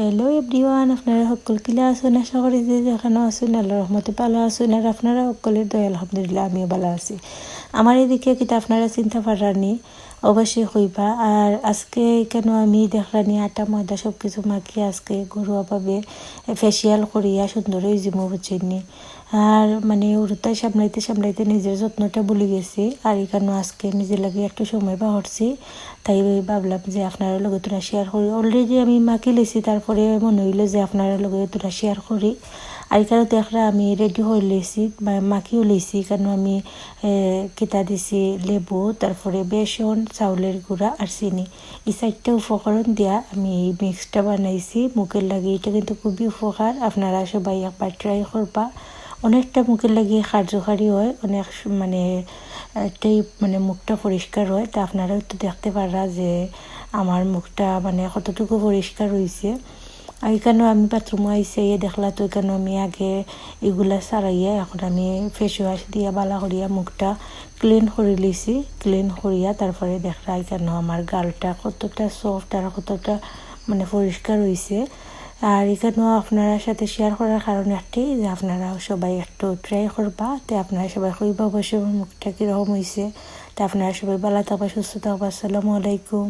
Hello everyone, আপনারা সকল কিলা আছেন? আশা করি যে যেখানে আছেন আল্লাহর রহমতে ভালো আছেন। আর আপনারা সকলের দয়া আলহামদুলিল্লাহ আমিও ভালো আছি। আমার এদিকে কিন্তু আপনারা চিন্তা পারানি অবশ্যই হইবা। আর আজকে কেন আমি দেখলানি আটা ময়দা সব কিছু মাখিয়ে আজকে ঘরোয়াভাবে ফেসিয়াল করিয়া সুন্দর হয়ে জিমো বুঝছেননি। আর মানে উড়তায় সামলাইতে সামলাইতে নিজের যত্নটা ভুলে গেছি। আর এখানে আজকে নিজের লাগে একটু সময় বাহরছি, তাই ভাবলাম যে আপনারা লগে তোরা শেয়ার করি। অলরেডি আমি মাখি লেছি, তারপরে মনে হইলো যে আপনারা লগে তোরা শেয়ার করি। আর এখানে দেখরা আমি রেডি হয়ে লেছি বা মাখিও লেছি। কেন আমি কিতা দিছি লেবু, তারপরে বেসন, চাউলের গুঁড়া আর চিনি, এই চারটা উপকরণ দিয়া আমি এই মিক্সটা বানাইছি মুখের লাগে। এটা কিন্তু খুবই উপকার, আপনারা সবাই একবার ট্রাই করবা। অনেকটা মুখের লাগে কার্যকারী হয়, অনেক মানে একটাই মানে মুখটা পরিষ্কার হয়। তা আপনারাও তো দেখতে পারা যে আমার মুখটা মানে কতটুকু পরিষ্কার হয়েছে। আর এখানেও আমি বাথরুমে আইসে দেখলা, তো এখানেও আমি আগে এগুলা সারাইয়া এখন আমি ফেস ওয়াশ দিয়া বালা করিয়া মুখটা ক্লিন করে লিছি। ক্লিন করিয়া তারপরে দেখলা এখানেও আমার গালটা কতটা সফট আর কতটা মানে পরিষ্কার হয়েছে। আর এখানেও আপনারা সাথে শেয়ার করার কারণ একটাই যে আপনারা সবাই একটু ট্রাই করবা। তো আপনারা সবাই কইবা অবশ্যই মুখটা কীরকম হয়েছে। তা আপনারা সবাই ভালো থাকবা, সুস্থ থাকবা। আসসালামু আলাইকুম।